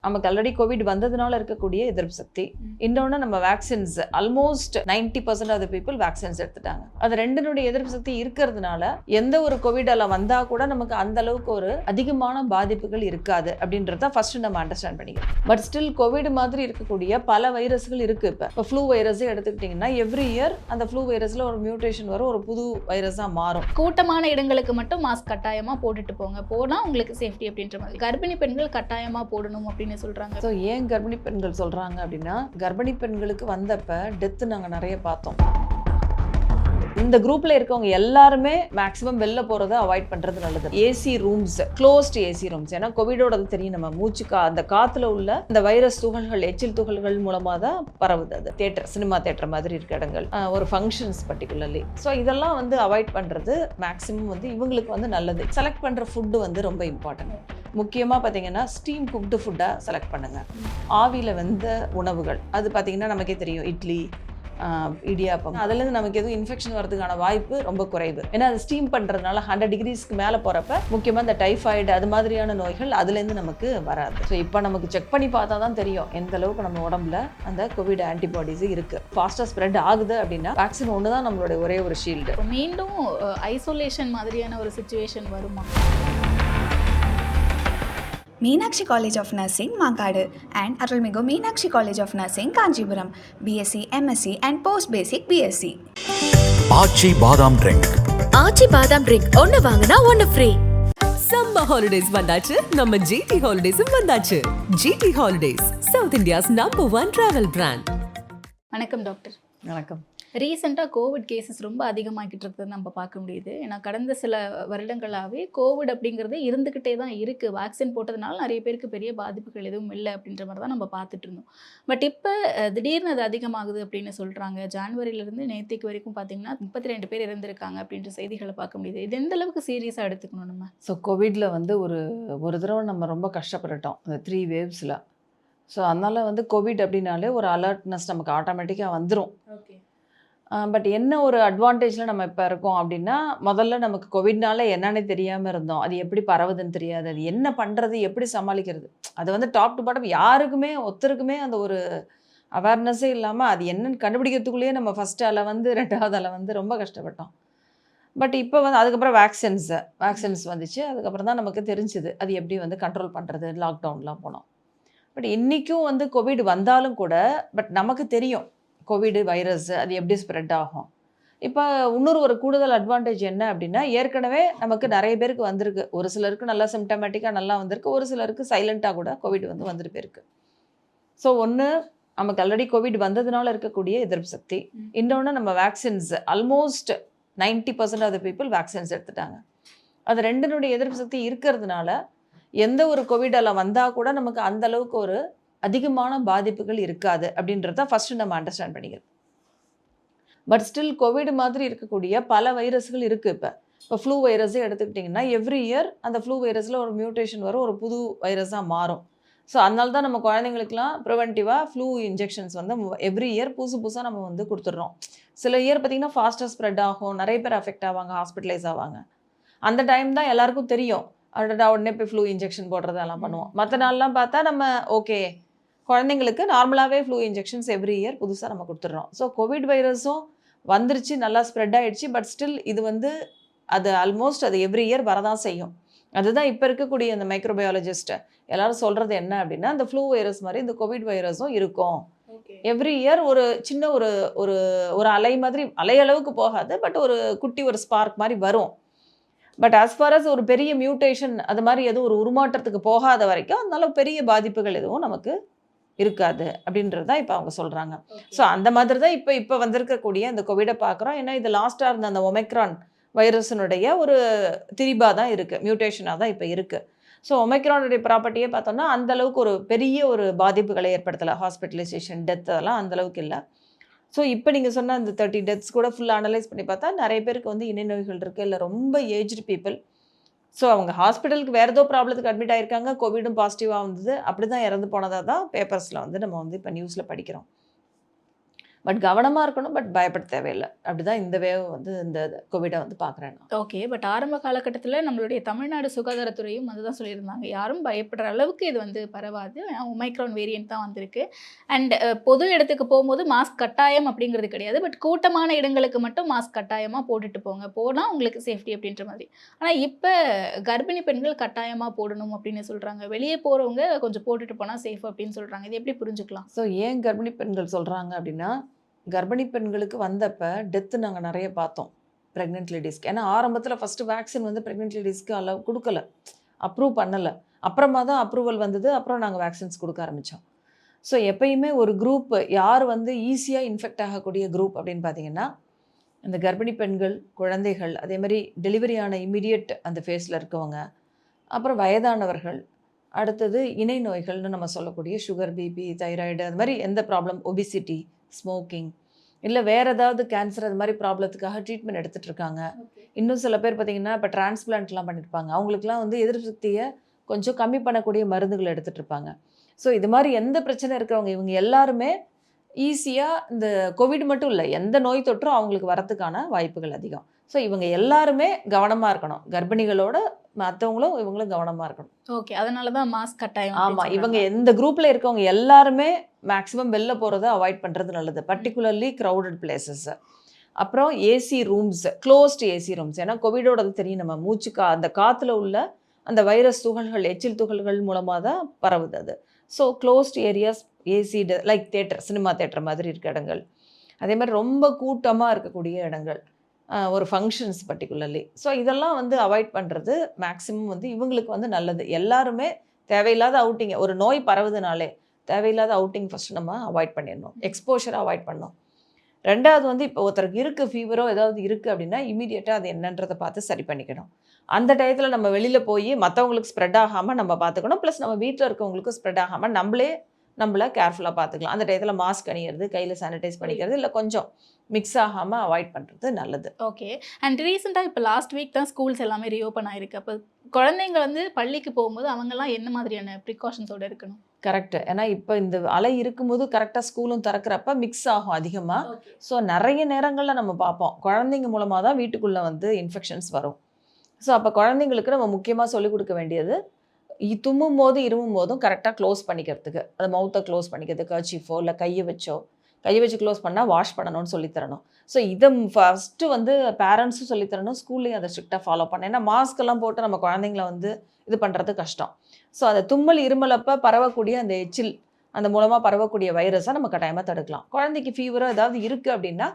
நமக்கு already Covid வந்ததுனால இருக்கக்கூடிய எதிர்ப்பு சக்தி. இன்னொன்று நம்ம vaccines almost 90% of the people vaccines எடுத்துட்டாங்க. அது ரெண்டினுடைய எதிர்ப்பு சக்தி இருக்கிறதுனால எந்த ஒரு கோவிடால வந்தால் கூட நமக்கு அந்த அளவுக்கு ஒரு அதிகமான பாதிப்புகள் இருக்காது அப்படின்றத ஃபர்ஸ்ட் நம்ம அண்டர்ஸ்டாண்ட் பண்ணிக்கிறோம். பட் ஸ்டில் கோவிட் மாதிரி இருக்கக்கூடிய பல வைரஸ்கள் இருக்கு. இப்போ ஃப்ளூ வைரஸே எடுத்துக்கிட்டிங்கன்னா எவ்ரி இயர் அந்த ஃப்ளூ வைரஸில் ஒரு மியூட்டேஷன் வரும், ஒரு புது வைரஸாக மாறும். கூட்டமான இடங்களுக்கு மட்டும் மாஸ்க் கட்டாயமாக போட்டுட்டு போங்க, போனால் உங்களுக்கு சேஃப்டி அப்படின்ற மாதிரி. கர்ப்பிணி பெண்கள் கட்டாயமாக போடணும் அப்படின்னு சொல்றாங்க. ஸோ ஏன் கர்ப்பிணி பெண்கள் சொல்றாங்க அப்படின்னா, கர்ப்பிணி பெண்களுக்கு வந்தப்ப டெத்து நாங்கள் நிறைய பார்த்தோம். இந்த குரூப்ல இருக்கவங்க எல்லாருமே மேக்ஸிமம் வெளில போறதை அவாய்ட் பண்றது நல்லது. AC rooms, closed AC rooms. ஏன்னா கோவிடோட தெரியும், நம்ம அந்த காத்துல உள்ள இந்த வைரஸ் துகள்கள், எச்சில் துகள்கள் மூலமா தான் பரவுது. அது தியேட்டர், சினிமா தியேட்டர் மாதிரி இருக்க இடங்கள், ஒரு ஃபங்க்ஷன்ஸ் பர்டிகுலர்லி. ஸோ இதெல்லாம் அவாய்ட் பண்றது மேக்ஸிமம் இவங்களுக்கு நல்லது. செலக்ட் பண்ற ஃபுட்டு ரொம்ப இம்பார்ட்டன்ட். முக்கியமாக பார்த்தீங்கன்னா ஸ்டீம் குக்டு ஃபுட்டாக செலக்ட் பண்ணுங்கள். ஆவியில் வெந்த உணவுகள், அது பார்த்தீங்கன்னா நமக்கே தெரியும், இட்லி, இடியாப்பம், அதுலேருந்து நமக்கு எதுவும் இன்ஃபெக்ஷன் வரதுக்கான வாய்ப்பு ரொம்ப குறைவு. ஏன்னா அது ஸ்டீம் பண்ணுறதுனால 100 டிகிரிஸ்க்கு மேலே போகிறப்ப முக்கியமாக இந்த டைஃபாய்டு அது மாதிரியான நோய்கள் அதுலேருந்து நமக்கு வராது. ஸோ இப்போ நமக்கு செக் பண்ணி பார்த்தா தான் தெரியும் எந்த அளவுக்கு நம்ம உடம்புல அந்த கோவிட் ஆன்டிபாடிஸ் இருக்குது. ஃபாஸ்ட்டாக ஸ்ப்ரெட் ஆகுது அப்படின்னா வேக்சின் ஒன்று தான் நம்மளுடைய ஒரே ஒரு ஷீல்டு. மீண்டும் ஐசோலேஷன் மாதிரியான ஒரு சிச்சுவேஷன் வருமா? Meenakshi College of Nursing, Mankadu, and Arulmigu Meenakshi College of Nursing, Kanchipuram, BSc, MSc, and Post Basic BSc. ஆச்சி பாதாம் ட்ரிங்க். ஆச்சி பாதாம் ட்ரிங்க் ஒன்னு வாங்குனா ஒன்னு ஃப்ரீ. சம்மர் ஹாலிடேஸ் வந்தாச்சு, நம்ம ஜிடி ஹாலிடேஸும் வந்தாச்சு. GT holidays, south India's number 1 travel brand. வணக்கம் டாக்டர். வணக்கம். ரீசெண்டாக கோவிட் கேசஸ் ரொம்ப அதிகமாகிட்டு இருக்கிறது நம்ம பார்க்க முடியுது. ஏன்னா கடந்த சில வருடங்களாகவே கோவிட் அப்படிங்கிறது இருந்துக்கிட்டே தான் இருக்குது. வேக்சின் போட்டதுனால நிறைய பேருக்கு பெரிய பாதிப்புகள் எதுவும் இல்லை அப்படின்ற மாதிரி தான் நம்ம பார்த்துட்டு இருந்தோம். பட் இப்போ திடீர்னு அது அதிகமாகுது அப்படின்னு சொல்கிறாங்க. ஜான்வரியிலேருந்து நேற்றுக்கு வரைக்கும் பார்த்தீங்கன்னா 32 பேர் இறந்துருக்காங்க அப்படின்ற செய்திகளை பார்க்க முடியுது. இது எந்த அளவுக்கு சீரியஸாக எடுத்துக்கணும் நம்ம? ஸோ கோவிடில் ஒரு தடவை நம்ம ரொம்ப கஷ்டப்பட்டுட்டோம் அந்த 3 வேவ்ஸில். ஸோ அதனால் கோவிட் அப்படின்னாலே ஒரு அலர்ட்னஸ் நமக்கு ஆட்டோமேட்டிக்காக வந்துடும். ஓகே. பட் என்ன ஒரு அட்வான்டேஜில் நம்ம இப்போ இருக்கோம் அப்படின்னா, முதல்ல நமக்கு கோவிட்னால என்னன்னே தெரியாமல் இருந்தோம். அது எப்படி பரவுதுன்னு தெரியாது, அது என்ன பண்ணுறது, எப்படி சமாளிக்கிறது, அது டாப் டு பாட்டம் யாருக்குமே ஒருத்தருக்குமே அந்த ஒரு அவேர்னஸே இல்லாமல் அது என்னன்னு கண்டுபிடிக்கிறதுக்குள்ளேயே நம்ம ஃபஸ்ட் அலை 2வது அலை ரொம்ப கஷ்டப்பட்டோம். பட் இப்போ அதுக்கப்புறம் வேக்சின்ஸ் வந்துச்சு. அதுக்கப்புறம் தான் நமக்கு தெரிஞ்சுது அது எப்படி கண்ட்ரோல் பண்ணுறது. லாக்டவுன்லாம் போனோம். பட் இன்றைக்கும் கோவிட் வந்தாலும் கூட பட் நமக்கு தெரியும் கோவிடு வைரஸ் அது எப்படி ஸ்ப்ரெட் ஆகும். இப்போ ஒரு கூடுதல் அட்வான்டேஜ் என்ன அப்படின்னா, ஏற்கனவே நமக்கு நிறைய பேருக்கு வந்திருக்கு. ஒரு சிலருக்கு நல்லா சிம்டமேட்டிக்காக நல்லா வந்திருக்கு, ஒரு சிலருக்கு சைலண்ட்டாக கூட கோவிட் வந்துட்டு போயிருக்கு. ஸோ நமக்கு ஆல்ரெடி கோவிட் வந்ததுனால இருக்கக்கூடிய எதிர்ப்பு சக்தி. இன்னொன்று நம்ம vaccines almost 90% of the people vaccines எடுத்துட்டாங்க. அது ரெண்டினுடைய எதிர்ப்பு சக்தி இருக்கிறதுனால எந்த ஒரு கோவிடால வந்தால் கூட நமக்கு அந்த அளவுக்கு ஒரு அதிகமான பாதிப்புகள் இருக்காது அப்படின்றத ஃபர்ஸ்ட் நம்ம அண்டர்ஸ்டாண்ட் பண்ணிக்கிறோம். பட் ஸ்டில் கோவிட் மாதிரி இருக்கக்கூடிய பல வைரஸ்கள் இருக்குது. இப்போ ஃப்ளூ வைரஸே எடுத்துக்கிட்டிங்கன்னா எவ்ரி இயர் அந்த ஃப்ளூ வைரஸில் ஒரு மியூட்டேஷன் வரும், ஒரு புது வைரஸாக மாறும். ஸோ அதனால தான் நம்ம குழந்தைங்களுக்குலாம் ப்ரிவென்டிவாக ஃப்ளூ இன்ஜெக்ஷன்ஸ் எவ்ரி இயர் புதுசாக நம்ம கொடுத்துட்றோம். சில இயர் பார்த்திங்கன்னா ஃபாஸ்ட்டாக ஸ்ப்ரெட் ஆகும், நிறைய பேர் அஃபெக்ட் ஆவாங்க, ஹாஸ்பிட்டலைஸ் ஆவாங்க. அந்த டைம் தான் எல்லாருக்கும் தெரியும், உடனே போய் ஃப்ளூ இன்ஜெக்ஷன் போடுறதெல்லாம் பண்ணுவோம். மற்ற நாள்லாம் பார்த்தா நம்ம ஓகே குழந்தைங்களுக்கு நார்மலாகவே ஃப்ளூ இன்ஜெக்ஷன்ஸ் எவ்ரி இயர் புதுசாக நம்ம கொடுத்துட்றோம். ஸோ கோவிட் வைரஸும் வந்துருச்சு, நல்லா ஸ்ப்ரெட் ஆகிடுச்சு. பட் ஸ்டில் இது அது ஆல்மோஸ்ட் அது எவ்ரி இயர் வரதான் செய்யும். அதுதான் இப்போ இருக்கக்கூடிய இந்த மைக்ரோபயாலஜிஸ்ட் எல்லாரும் சொல்கிறது என்ன அப்படின்னா, இந்த ஃப்ளூ வைரஸ் மாதிரி இந்த கோவிட் வைரஸும் இருக்கும். எவ்ரி இயர் ஒரு சின்ன ஒரு ஒரு அலை மாதிரி, அலையளவுக்கு போகாது, பட் ஒரு குட்டி ஒரு ஸ்பார்க் மாதிரி வரும். பட் ஆஸ் ஃபார் அஸ் ஒரு பெரிய மியூட்டேஷன் அது மாதிரி எதுவும் ஒரு உருமாற்றத்துக்கு போகாத வரைக்கும் அதனால பெரிய பாதிப்புகள் எதுவும் நமக்கு இருக்காது அப்படின்றது தான் இப்போ அவங்க சொல்கிறாங்க. ஸோ அந்த மாதிரி தான் இப்போ வந்திருக்கக்கூடிய இந்த கோவிடை பார்க்குறோம். ஏன்னா இது லாஸ்ட்டாக இருந்த அந்த ஒமைக்ரான் வைரஸினுடைய ஒரு திரிபாக தான் இருக்குது, மியூட்டேஷனாக தான் இப்போ இருக்குது. ஸோ ஒமைக்ரானுடைய ப்ராப்பர்ட்டியே பார்த்தோம்னா அந்தளவுக்கு ஒரு பெரிய ஒரு பாதிப்புகளை ஏற்படுத்தலை. ஹாஸ்பிட்டலைசேஷன், டெத் அதெல்லாம் அந்தளவுக்கு இல்லை. ஸோ இப்போ நீங்கள் சொன்ன அந்த 30 டெத்ஸ் கூட ஃபுல்லாக அனலைஸ் பண்ணி பார்த்தா நிறைய பேருக்கு இணை நோய்கள் இருக்குது, இல்லை ரொம்ப ஏஜ்டு பீப்புள். ஸோ அவங்க ஹாஸ்பிட்டலுக்கு வேறு ஏதோ ப்ராப்ளத்துக்கு அட்மிட் ஆகிருக்காங்க, கோவிடும் பாசிட்டிவாக வந்தது, அப்படி தான் இறந்து போனதாக தான் பேப்பர்ஸில் நம்ம இப்போ நியூஸில் படிக்கிறோம். பட் கவனமாக இருக்கணும், பட் பயப்பட தேவையில்லை. அப்படிதான் இந்த வேவ் வந்து இந்த கோவிடை வந்து பார்க்குறேன் நான். ஓகே. பட் ஆரம்ப காலகட்டத்தில் நம்மளுடைய தமிழ்நாடு சுகாதாரத்துறையும் அதுதான் சொல்லியிருந்தாங்க. யாரும் பயப்படுற அளவுக்கு இது வந்து பரவாது. ஒமைக்ரான் வேரியன்ட் தான் வந்திருக்கு. அண்ட் பொது இடத்துக்கு போகும்போது மாஸ்க் கட்டாயம் அப்படிங்கிறது கிடையாது. பட் கூட்டமான இடங்களுக்கு மட்டும் மாஸ்க் கட்டாயமாக போட்டுட்டு போங்க. போனால் உங்களுக்கு சேஃப்டி அப்படின்ற மாதிரி. ஆனால் இப்போ கர்ப்பிணி பெண்கள் கட்டாயமாக போடணும் அப்படின்னு சொல்கிறாங்க. வெளியே போகிறவங்க கொஞ்சம் போட்டுட்டு போனால் சேஃப் அப்படின்னு சொல்கிறாங்க. இது எப்படி புரிஞ்சுக்கலாம்? ஸோ ஏன் கர்ப்பிணி பெண்கள் சொல்கிறாங்க அப்படின்னா, கர்ப்பிணி பெண்களுக்கு வந்தப்போ டெத்து நாங்கள் நிறைய பார்த்தோம் ப்ரெக்னென்ட் லேடிஸ்க்கு. ஏன்னா ஆரம்பத்தில் ஃபஸ்ட்டு வேக்சின் வந்து ப்ரெக்னென்ட் லேடிஸ்க்கு அளவு கொடுக்கல, அப்ரூவ் பண்ணலை. அப்புறமா தான் அப்ரூவல் வந்தது. அப்புறம் நாங்கள் வேக்சின்ஸ் கொடுக்க ஆரம்பித்தோம். ஸோ எப்பயுமே ஒரு குரூப் யார் வந்து ஈஸியாக இன்ஃபெக்ட் ஆகக்கூடிய குரூப் அப்படின்னு பார்த்தீங்கன்னா, இந்த கர்ப்பிணி பெண்கள், குழந்தைகள், அதே மாதிரி டெலிவரியான இம்மிடியட் அந்த ஃபேஸில் இருக்கவங்க, அப்புறம் வயதானவர்கள், அடுத்தது இணை நோய்கள்னு நம்ம சொல்லக்கூடிய சுகர், பிபி, தைராய்டு, அது மாதிரி எந்த ப்ராப்ளம், ஒபிசிட்டி, ஸ்மோக்கிங், இல்லை வேறு ஏதாவது கேன்சர் அது மாதிரி ப்ராப்ளத்துக்காக ட்ரீட்மெண்ட் எடுத்துகிட்டு இருக்காங்க. இன்னும் சில பேர் பார்த்திங்கன்னா இப்போ டிரான்ஸ்பிளான்ட்லாம் பண்ணியிருப்பாங்க. அவங்களுக்குலாம் வந்து எதிர்ப்பு சக்தியை கொஞ்சம் கம்மி பண்ணக்கூடிய மருந்துகள் எடுத்துகிட்டு இருப்பாங்க. ஸோ இது மாதிரி எந்த பிரச்சனை இருக்கிறவங்க இவங்க எல்லாருமே ஈஸியாக இந்த கோவிட் மட்டும் இல்லை, எந்த நோய் தொற்றும் அவங்களுக்கு வரத்துக்கான வாய்ப்புகள் அதிகம். ஸோ இவங்க எல்லாருமே கவனமாக இருக்கணும். கர்ப்பிணிகளோட மற்றவங்களும் இவங்களும் கவனமாக இருக்கணும். ஓகே. அதனால தான் மாஸ்க் கட்டாயம். ஆமாம், இவங்க எந்த குரூப்பில் இருக்கவங்க எல்லாருமே மேக்ஸிமம் வெளில போகிறத அவாய்ட் பண்ணுறது நல்லது, பர்டிகுலர்லி க்ரௌடட் பிளேசஸ். அப்புறம் AC rooms, closed AC rooms. ஏன்னா கோவிடோடது தெரியும், நம்ம மூச்சு அந்த காற்றுல உள்ள அந்த வைரஸ் துகள்கள், எச்சில் துகள்கள் மூலமாக தான் பரவுது அது. So closed areas, AC like theatre, cinema theatre மாதிரி இருக்க இடங்கள், அதே மாதிரி ரொம்ப கூட்டமாக இருக்கக்கூடிய இடங்கள், ஒரு ஃபங்க்ஷன்ஸ் பர்டிகுலர்லி. ஸோ இதெல்லாம் வந்து அவாய்ட் பண்ணுறது மேக்ஸிமம் வந்து இவங்களுக்கு வந்து நல்லது. எல்லாருமே தேவையில்லாத அவுட்டிங், ஒரு நோய் பரவுதுனாலே தேவையில்லாத அவுட்டிங் ஃபஸ்ட்டு நம்ம அவாய்ட் பண்ணிடணும், எக்ஸ்போஷரை அவாய்ட் பண்ணணும். ரெண்டாவது வந்து இப்போ ஒருத்தருக்கு இருக்குது, ஃபீவரோ ஏதாவது இருக்குது அப்படின்னா இமீடியட்டாக அது என்னன்றதை பார்த்து சரி பண்ணிக்கணும். அந்த டயத்தில் நம்ம வெளியில் போய் மற்றவங்களுக்கு ஸ்ப்ரெட் ஆகாமல் நம்ம பார்த்துக்கணும். ப்ளஸ் நம்ம வீட்டில் இருக்கவங்களுக்கும் ஸ்ப்ரெட் ஆகாமல் நம்மளை கேர்ஃபுல்லாக பார்த்துக்கலாம். அந்த டயத்தில் மாஸ்க் அணியிறது, கையில் சானிடைஸ் பண்ணிக்கிறது, இல்லை கொஞ்சம் மிக்ஸ் ஆகாமல் அவாய்ட் பண்ணுறது நல்லது. ஓகே. அண்ட் ரீசெண்டாக இப்போ லாஸ்ட் வீக் தான் ஸ்கூல்ஸ் எல்லாமே ரீஓப்பன் ஆயிருக்கு. அப்போ குழந்தைங்க வந்து பள்ளிக்கு போகும்போது அவங்கெல்லாம் என்ன மாதிரியான ப்ரிகாஷன்ஸோடு இருக்கணும்? கரெக்டு. ஏன்னா இப்போ இந்த அலை இருக்கும்போது கரெக்டாக ஸ்கூலும் திறக்கிறப்ப மிக்ஸ் ஆகும் அதிகமாக. ஸோ நிறைய நேரங்களில் நம்ம பார்ப்போம் குழந்தைங்க மூலமாக தான் வீட்டுக்குள்ளே வந்து இன்ஃபெக்ஷன்ஸ் வரும். ஸோ அப்போ குழந்தைங்களுக்கு நம்ம முக்கியமாக சொல்லிக் கொடுக்க வேண்டியது, தும்மும் போது இருமும் போதும் கரெக்டாக க்ளோஸ் பண்ணிக்கிறதுக்கு, அதை மவுத்தை க்ளோஸ் பண்ணிக்கிறது, கர்ச்சீஃபோ இல்லை கையை வச்சு க்ளோஸ் பண்ணால் வாஷ் பண்ணணும்னு சொல்லித்தரணும். ஸோ இதை ஃபஸ்ட்டு வந்து பேரண்ட்ஸும் சொல்லித்தரணும், ஸ்கூல்லையும் அதை ஸ்ட்ரிக்டாக ஃபாலோ பண்ணணும். ஏன்னா மாஸ்க்கெல்லாம் போட்டு நம்ம குழந்தைங்கள வந்து இது பண்ணுறது கஷ்டம். ஸோ அதை தும்மல் இருமலப்போ பரவக்கூடிய அந்த எச்சில், அந்த மூலமாக பரவக்கூடிய வைரஸை நம்ம கட்டாயமாக தடுக்கலாம். குழந்தைக்கு ஃபீவரோ ஏதாவது இருக்குது அப்படின்னா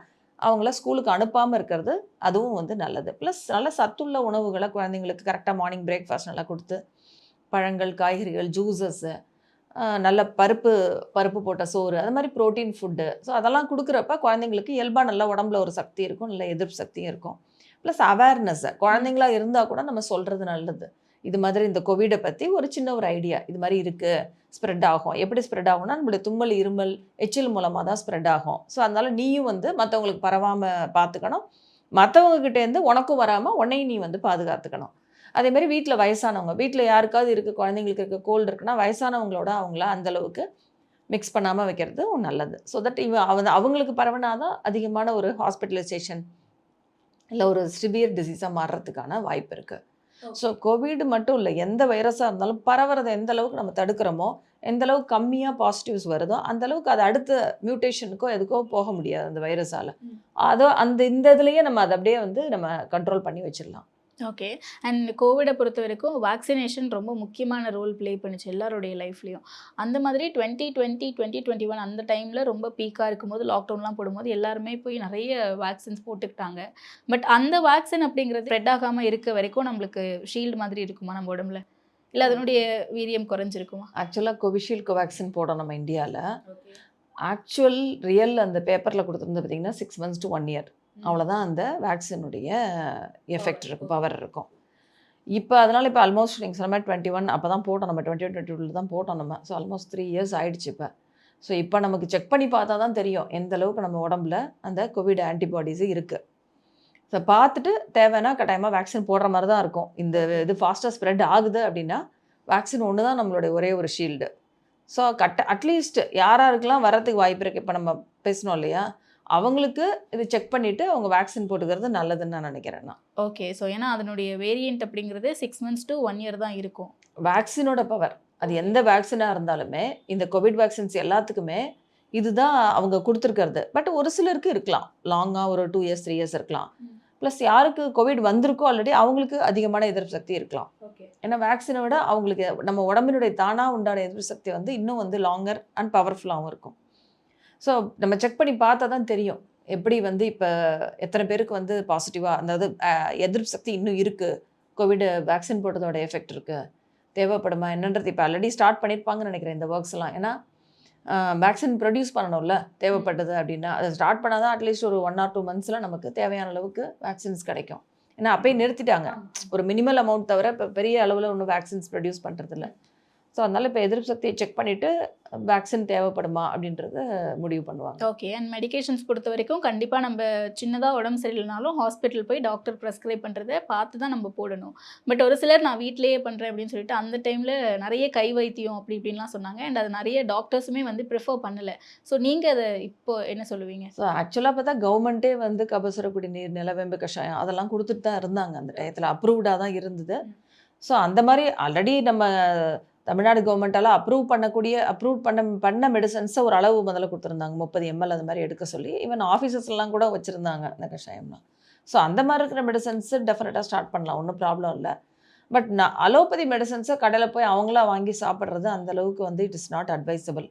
அவங்கள ஸ்கூலுக்கு அனுப்பாமல் இருக்கிறது அதுவும் வந்து நல்லது. ப்ளஸ் நல்ல சத்துள்ள உணவுகளை குழந்தைங்களுக்கு கரெக்டாக மார்னிங் பிரேக்ஃபாஸ்ட் நல்லா கொடுத்து, பழங்கள், காய்கறிகள், ஜூஸஸ்ஸு, நல்ல பருப்பு போட்ட சோறு, அது மாதிரி ப்ரோட்டீன் ஃபுட்டு. ஸோ அதெல்லாம் கொடுக்குறப்ப குழந்தைங்களுக்கு இயல்பாக நல்ல உடம்புல ஒரு சக்தி இருக்கும், நல்ல எதிர்ப்பு சக்தியும் இருக்கும். ப்ளஸ் அவேர்னஸ்ஸை குழந்தைங்களா இருந்தால் கூட நம்ம சொல்கிறது நல்லது. இது மாதிரி இந்த கோவிடை பற்றி ஒரு சின்ன ஒரு ஐடியா, இது மாதிரி இருக்குது, ஸ்ப்ரெட் ஆகும். எப்படி ஸ்ப்ரெட் ஆகும்னா நம்மளுடைய தும்மல், இருமல், எச்சில் மூலமாக தான் ஸ்ப்ரெட் ஆகும். ஸோ அதனால் நீயும் வந்து மற்றவங்களுக்கு பரவாமல் பார்த்துக்கணும், மற்றவங்ககிட்டேருந்து உனக்கும் வராமல் உன்னையும் நீ வந்து பாதுகாத்துக்கணும். அதேமாதிரி வீட்டில் வயசானவங்க, வீட்டில் யாருக்காவது இருக்குது, குழந்தைங்களுக்கு இருக்க கோல்டு இருக்குன்னா வயசானவங்களோட அவங்கள அந்தளவுக்கு மிக்ஸ் பண்ணாமல் வைக்கிறது நல்லது. ஸோ தட் அவங்களுக்கு பரவனாதான் அதிகமான ஒரு ஹாஸ்பிட்டலைசேஷன் இல்லை ஒரு சிவியர் டிசீஸாக மாறுறதுக்கான வாய்ப்பு இருக்குது. ஸோ கோவிட் மட்டும் இல்லை, எந்த வைரஸாக இருந்தாலும் பரவுறதை எந்த அளவுக்கு நம்ம தடுக்கிறோமோ, எந்த அளவுக்கு கம்மியாக பாசிட்டிவ்ஸ் வருதோ அந்த அளவுக்கு அது அடுத்த மியூட்டேஷனுக்கோ எதுக்கோ போக முடியாது அந்த வைரஸால். இந்த இதுலேயே நம்ம அதை அப்படியே வந்து நம்ம கண்ட்ரோல் பண்ணி வச்சிடலாம். ஓகே. அண்ட் கோவிடை பொறுத்த வரைக்கும் வேக்சினேஷன் ரொம்ப முக்கியமான ரோல் ப்ளே பண்ணிச்சு எல்லாருடைய லைஃப்லையும். அந்த மாதிரி 2020, 2021 அந்த டைமில் ரொம்ப பீக்காக இருக்கும்போது, லாக்டவுன்லாம் போடும்போது எல்லாருமே போய் நிறைய வேக்சின்ஸ் போட்டுக்கிட்டாங்க. பட் அந்த வேக்சின் அப்படிங்கிறது ஸ்ப்ரெட் ஆகாமல் இருக்க வரைக்கும் நம்மளுக்கு ஷீல்டு மாதிரி இருக்குமா நம்ம உடம்புல, இல்லை அதனுடைய வீரியம் குறைஞ்சிருக்குமா? ஆக்சுவலாக கோவிஷீல்டு கோவேக்சின் போடும் நம்ம இந்தியாவில். ஆக்சுவல் ரியல் அந்த பேப்பரில் கொடுத்துருந்து பார்த்திங்கன்னா 6 months to 1 year, அவ்வளோதான் அந்த வேக்சினுடைய எஃபெக்ட் இருக்கும், பவர் இருக்கும். இப்போ அதனால் இப்போ ஆல்மோஸ்ட் நீங்கள் சொன்ன மாதிரி 21 அப்போ தான் போட்டோம் நம்ம, 2022 தான் போட்டோம் நம்ம. ஸோ ஆல்மோஸ்ட் 3 years ஆகிடுச்சு இப்போ. ஸோ இப்போ நமக்கு செக் பண்ணி பார்த்தா தான் தெரியும் எந்த அளவுக்கு நம்ம உடம்புல அந்த கோவிட் ஆன்டிபாடிஸு இருக்குது. ஸோ பார்த்துட்டு தேவைன்னா கட்டாயமாக வேக்சின் போடுற மாதிரி தான் இருக்கும். இந்த இது ஃபாஸ்ட்டாக ஸ்ப்ரெட் ஆகுது அப்படின்னா வேக்சின் ஒன்று தான் நம்மளுடைய ஒரே ஒரு ஷீல்டு. ஸோ அட்லீஸ்ட் யாராருக்கெல்லாம் வரத்துக்கு வாய்ப்பு இருக்குது, இப்போ நம்ம பேசணும் இல்லையா, அவங்களுக்கு இது செக் பண்ணிவிட்டு அவங்க வேக்சின் போட்டுக்கிறது நல்லதுன்னு நான் நினைக்கிறேன். நான் ஓகே. ஸோ ஏன்னா அதனுடைய வேரியன்ட் அப்படிங்கிறது 6 months to 1 year தான் இருக்கும். வேக்சினோட பவர் அது எந்த வேக்சினாக இருந்தாலுமே இந்த கோவிட் வேக்சின்ஸ் எல்லாத்துக்குமே இதுதான் அவங்க கொடுத்துருக்கிறது. பட் ஒரு சிலருக்கு இருக்கலாம் லாங்காக ஒரு 2 years 3 years இருக்கலாம். ப்ளஸ் யாருக்கு கோவிட் வந்திருக்கோ ஆல்ரெடி அவங்களுக்கு அதிகமான எதிர்ப்பு சக்தி இருக்கலாம். ஓகே. ஏன்னா வேக்சினை விட அவங்களுக்கு நம்ம உடம்பினுடைய தானாக உண்டான எதிர்ப்பு சக்தி வந்து இன்னும் வந்து லாங்கர் அண்ட் பவர்ஃபுல்லாகவும் இருக்கும். ஸோ நம்ம செக் பண்ணி பார்த்தா தான் தெரியும் எப்படி வந்து இப்போ எத்தனை பேருக்கு வந்து பாசிட்டிவாக அதாவது எதிர்ப்பு சக்தி இன்னும் இருக்குது, கோவிட் வேக்சின் போட்டதோட எஃபெக்ட் இருக்குது, தேவைப்படுமா என்னன்றது இப்போ ஆல்ரெடி ஸ்டார்ட் பண்ணியிருப்பாங்கன்னு நினைக்கிறேன் இந்த ஒர்க்ஸ் எல்லாம். ஏன்னா வேக்சின் ப்ரொடியூஸ் பண்ணணும்ல தேவைப்பட்டது அப்படின்னா அதை ஸ்டார்ட் பண்ணால் தான் அட்லீஸ்ட் ஒரு 1 or 2 months நமக்கு தேவையான அளவுக்கு வேக்சின்ஸ் கிடைக்கும். ஏன்னா அப்பயே நிறுத்திட்டாங்க, ஒரு மினிமல் அமௌண்ட் தவிர இப்போ பெரிய அளவில் ஒன்றும் வேக்சின்ஸ் ப்ரொடியூஸ் பண்ணுறதில்ல. ஸோ அதனால் இப்போ எதிர்ப்பு சக்தியை செக் பண்ணிவிட்டு வேக்சின் தேவைப்படுமா அப்படின்றத முடிவு பண்ணுவாங்க. ஓகே. அண்ட் மெடிகேஷன்ஸ் பொறுத்த வரைக்கும் கண்டிப்பாக நம்ம சின்னதாக உடம்பு சரியில்லைனாலும் ஹாஸ்பிட்டல் போய் டாக்டர் ப்ரெஸ்கிரைப் பண்ணுறதை பார்த்து தான் நம்ம போடணும். பட் ஒரு சிலர் நான் வீட்டிலேயே பண்ணுறேன் அப்படின்னு சொல்லிட்டு அந்த டைமில் நிறைய கை வைத்தியம் அப்படி இப்படின்லாம் சொன்னாங்க. அண்ட் அது நிறைய டாக்டர்ஸுமே வந்து ப்ரிஃபர் பண்ணலை. ஸோ நீங்கள் அதை இப்போ என்ன சொல்லுவீங்க? ஸோ ஆக்சுவலாக பார்த்தா கவர்மெண்ட்டே வந்து கபசுர குடிநீர், நிலவேம்பு கஷாயம் அதெல்லாம் கொடுத்துட்டு தான் இருந்தாங்க. அந்த டயத்தில் அப்ரூவ்டாக தான் இருந்தது. ஸோ அந்த மாதிரி ஆல்ரெடி நம்ம தமிழ்நாடு கவர்மெண்ட்டால் அப்ரூவ் பண்ண மெடிசன்ஸை ஒரு அளவு முதல்ல கொடுத்துருந்தாங்க, 30 ml அது மாதிரி எடுக்க சொல்லி. ஈவன் ஆஃபீஸஸ்லாம் கூட வச்சுருந்தாங்க அந்த கஷாயம்லாம். ஸோ அந்த மாதிரி இருக்கிற மெடிசன்ஸு டெஃபினட்டாக ஸ்டார்ட் பண்ணலாம், ஒன்றும் ப்ராப்ளம் இல்லை. பட் நான் அலோபதி மெடிசன்ஸை கடையில் போய் அவங்களா வாங்கி சாப்பிட்றது அந்தளவுக்கு வந்து இட் இஸ் நாட் அட்வைசபிள்.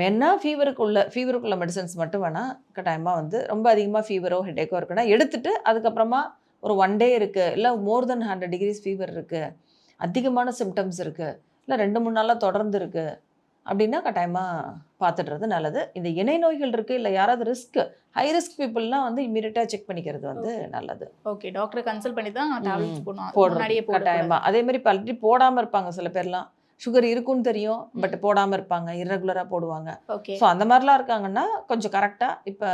வேணால் ஃபீவருக்குள்ள மெடிசன்ஸ் மட்டும் வேணால் கட்டாயமாக வந்து ரொம்ப அதிகமாக ஃபீவரோ ஹெட்டேக்கோ இருக்குன்னா எடுத்துகிட்டு அதுக்கப்புறமா ஒரு 1 day இருக்குது, இல்லை மோர் தென் 100 degrees ஃபீவர் இருக்குது, அதிகமான சிம்டம்ஸ் இருக்குது, இல்லை 2-3 நாளாக தொடர்ந்து இருக்குது அப்படின்னா கட்டாயமாக பார்த்துடுறது நல்லது. இந்த இணை நோய்கள் இருக்குது இல்லை யாராவது ஹை ரிஸ்க் பீப்புளெலாம் வந்து இம்மீடியட்டாக செக் பண்ணிக்கிறது வந்து நல்லது. ஓகே. டாக்டரை கன்சல்ட் பண்ணி தான் டேப்லெட்ஸ் போடுறது கட்டாயமாக. அதே மாதிரி ஆல்ரெடி போடாமல் இருப்பாங்க சில பேர்லாம், சுகர் இருக்குன்னு தெரியும் பட் போடாமல் இருப்பாங்க, இர்ரெகுலராக போடுவாங்க. ஓகே. ஸோ அந்த மாதிரிலாம் இருக்காங்கன்னா கொஞ்சம் கரெக்டாக இப்போ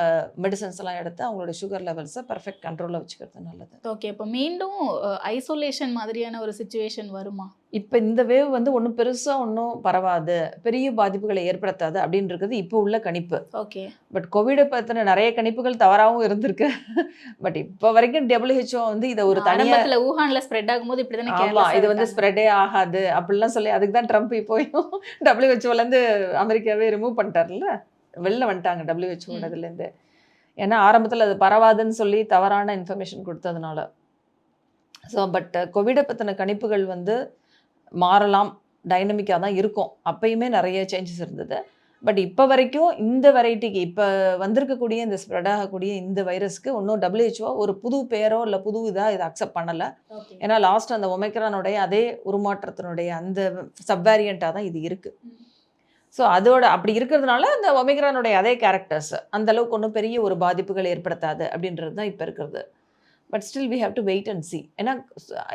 மெடிசன்ஸ் எல்லாம் எடுத்து அவங்களோட சுகர் லெவல்ஸை பர்ஃபெக்ட் கண்ட்ரோலில் வச்சுக்கிறது நல்லது. ஓகே. இப்போ மீண்டும் ஐசோலேஷன் மாதிரியான ஒரு சிச்சுவேஷன் வருமா? இப்போ இந்த வேவ் வந்து ஒன்றும் பெருசாக ஒன்றும் பரவாது, பெரிய பாதிப்புகளை ஏற்படுத்தாது அப்படின்றது இப்போ உள்ள கணிப்பு. ஓகே. பட் கோவிடை பற்றின நிறைய கணிப்புகள் தவறாகவும் இருந்திருக்கு. பட் இப்போ வரைக்கும் WHO வந்து இதை ஒரு தனியாக ஊஹான்ல ஸ்ப்ரெட் ஆகும்போது இப்படி தானே ஆமாம் இது வந்து ஸ்ப்ரெட்டே ஆகாது அப்படிலாம் சொல்லி அதுக்கு தான் ட்ரம்ப் இப்போயும் WHO அமெரிக்காவே ரிமூவ் பண்ணிட்டார்ல, வெளில வந்துட்டாங்க WHO. ஏன்னா ஆரம்பத்தில் அது பரவாதுன்னு சொல்லி தவறான இன்ஃபர்மேஷன் கொடுத்ததுனால. ஸோ பட் கோவிடை பற்றின கணிப்புகள் வந்து மாறலாம், டைனமிக்காக தான் இருக்கும். அப்பயுமே நிறைய சேஞ்சஸ் இருந்தது. பட் இப்போ வரைக்கும் இந்த வெரைட்டிக்கு இப்போ வந்திருக்கக்கூடிய இந்த ஸ்ப்ரெட் ஆகக்கூடிய இந்த வைரஸ்க்கு இன்னும் WHO ஒரு புது பேரோ இல்லை புது இதை அக்செப்ட் பண்ணலை. ஏன்னா லாஸ்ட் அந்த ஒமைக்ரானுடைய அதே உருமாற்றத்தினுடைய அந்த சப்வேரியண்ட்டாக தான் இது இருக்குது. ஸோ அதோட அப்படி இருக்கிறதுனால அந்த ஒமைக்ரானுடைய அதே கேரக்டர்ஸ் அந்தளவுக்கு ஒன்றும் பெரிய ஒரு பாதிப்புகள் ஏற்படுத்தாது அப்படின்றது தான் இப்போ இருக்கிறது. But still we have to wait and see. ஏன்னா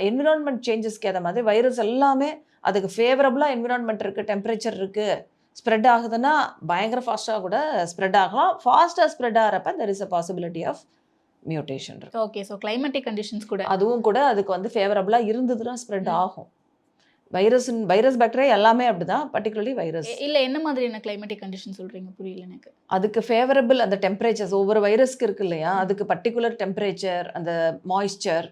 என்விரான்மெண்ட் சேஞ்சஸ்க்கு ஏற்ற மாதிரி வைரஸ் எல்லாமே அதுக்கு ஃபேவரபுளாக என்விரான்மெண்ட் இருக்குது, டெம்பரேச்சர் இருக்குது, ஸ்ப்ரெட் ஆகுதுன்னா பயங்கர ஃபாஸ்ட்டாக கூட ஸ்ப்ரெட் ஆகலாம். ஃபாஸ்ட்டாக ஸ்ப்ரெட் ஆகிறப்ப there is a possibility of mutation இருக்குது. ஓகே. ஸோ கிளைமேட்டிக் கண்டிஷன்ஸ் கூட அதுவும் கூட அதுக்கு வந்து ஃபேவரபுளாக இருந்ததுன்னா ஸ்ப்ரெட் ஆகும். வைரஸ் பாக்டீரியா எல்லாமே அப்படிதான், பர்டிகுலர்லி வைரஸ். இல்லை என்ன மாதிரியான கிளைமேட்டிக் கண்டிஷன் சொல்கிறீங்க? புரியல எனக்கு. அதுக்கு ஃபேவரபிள் அந்த டெம்பரேச்சர்ஸ் ஒவ்வொரு வைரஸ்க்கு இருக்கு இல்லையா, அதுக்கு பர்டிகுலர் டெம்பரேச்சர், அந்த மாய்ஸ்சர்,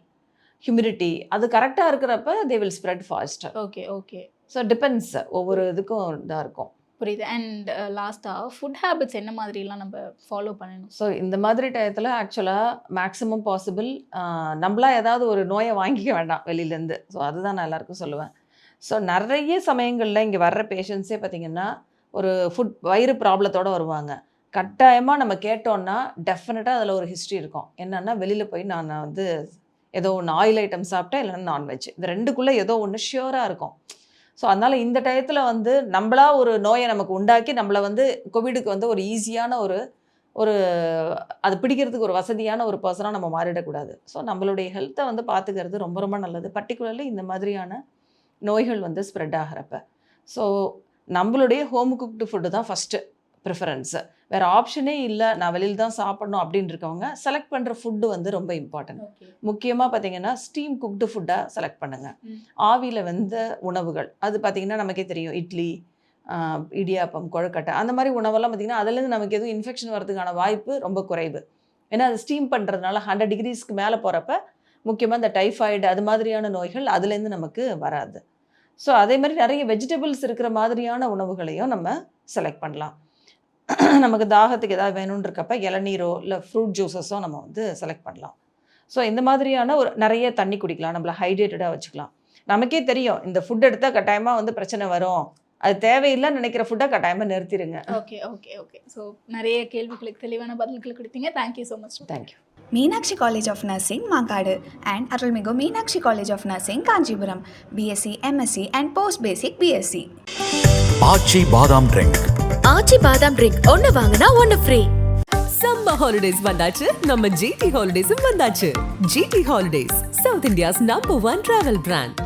ஹியூமிடிட்டி அது கரெக்டாக இருக்கிறப்ப they will spread faster. Okay. Okay. So depends, ஒவ்வொரு இதுக்கும் இதாக இருக்கும். புரியுது. அண்ட் லாஸ்ட்டாக ஃபுட் ஹேபிட்ஸ் என்ன மாதிரிலாம் நம்ம ஃபாலோ பண்ணணும்? ஸோ இந்த மாதிரி டயத்தில் ஆக்சுவலாக மேக்ஸிமம் பாசிபிள் நம்மளா ஏதாவது ஒரு நோயை வாங்கிக்க வேண்டாம் வெளியிலேருந்து. ஸோ அதுதான் நான் எல்லாருக்கும் சொல்லுவேன். ஸோ நிறைய சமயங்களில் இங்கே வர்ற பேஷண்ட்ஸே பார்த்திங்கன்னா ஒரு வயிறு ப்ராப்ளத்தோடு வருவாங்க. கட்டாயமாக நம்ம கேட்டோன்னா டெஃபினட்டாக அதில் ஒரு ஹிஸ்ட்ரி இருக்கும். என்னென்னா வெளியில் போய் நான் வந்து ஏதோ ஒன்று ஆயில் ஐட்டம் சாப்பிட்டேன், இல்லைன்னா நான்வெஜ், இந்த ரெண்டுக்குள்ளே ஏதோ ஒன்று ஷியோராக இருக்கும். ஸோ அதனால் இந்த டயத்தில் வந்து நம்மளா ஒரு நோயை நமக்கு உண்டாக்கி நம்மளை வந்து கோவிடுக்கு வந்து ஒரு ஈஸியான ஒரு அது பிடிக்கிறதுக்கு ஒரு வசதியான ஒரு பர்சனாக நம்ம மாறிடக்கூடாது. ஸோ நம்மளுடைய ஹெல்த்தை வந்து பார்த்துக்கிறது ரொம்ப ரொம்ப நல்லது, பர்டிகுலர்லி இந்த மாதிரியான நோய்கள் வந்து ஸ்ப்ரெட் ஆகிறப்ப. ஸோ நம்மளுடைய ஹோம் குக்டு ஃபுட்டு தான் ஃபஸ்ட்டு ப்ரிஃபரன்ஸு. வேறு ஆப்ஷனே இல்லை, நான் வெளியில் தான் சாப்பிட்ணும் அப்படின்னு இருக்கவங்க செலக்ட் பண்ணுற ஃபுட்டு வந்து ரொம்ப இம்பார்ட்டன்ட். முக்கியமாக பார்த்திங்கன்னா ஸ்டீம் குக்டு ஃபுட்டாக செலக்ட் பண்ணுங்கள். ஆவியில் வெந்த உணவுகள் அது பார்த்திங்கன்னா நமக்கே தெரியும், இட்லி, இடியாப்பம், கொழுக்கட்டை அந்த மாதிரி உணவெல்லாம் பார்த்திங்கன்னா அதுலேருந்து நமக்கு எதுவும் இன்ஃபெக்ஷன் வரதுக்கான வாய்ப்பு ரொம்ப குறைவு. ஏன்னா அது ஸ்டீம் பண்ணுறதுனால 100 டிகிரிஸ்க்கு மேலே போகிறப்ப முக்கியமாக இந்த டைஃபாய்டு அது மாதிரியான நோய்கள் அதுலேருந்து நமக்கு வராது. ஸோ அதே மாதிரி நிறைய வெஜிடபிள்ஸ் இருக்கிற மாதிரியான உணவுகளையும் நம்ம செலக்ட் பண்ணலாம். நமக்கு தாகத்துக்கு ஏதாவது வேணும்னு இருக்கப்ப இளநீரோ இல்லை ஃப்ரூட் ஜூஸஸோ நம்ம வந்து செலக்ட் பண்ணலாம். ஸோ இந்த மாதிரியான ஒரு நிறைய தண்ணி குடிக்கலாம், நம்மளை ஹைட்ரேட்டடாக வச்சுக்கலாம். நமக்கே தெரியும் இந்த ஃபுட் எடுத்தால் கட்டாயமாக வந்து பிரச்சனை வரும், அது தேவையில்லைன்னு நினைக்கிற ஃபுட்டை கட்டாயமாக நிறுத்திடுங்க. Okay okay okay. ஸோ நிறைய கேள்விகளுக்கு தெளிவான பதில்கள் கொடுத்தீங்க. Thank you so much. Thank you. Meenakshi College of Nursing, Mankadu, and Arulmigu Meenakshi College of Nursing, Kanchipuram, BSc, MSc, and Post Basic BSc. ஆச்சி பாதாம் ட்ரிங்க். ஆச்சி பாதாம் ட்ரிங்க் ஒன்னு வாங்கினா ஒன்னு ஃப்ரீ. சம்மர் ஹாலிடேஸ் வந்தாச்சு, நம்ம ஜிடி ஹாலிடேஸும் வந்தாச்சு. GT holidays, south India's number 1 travel brand.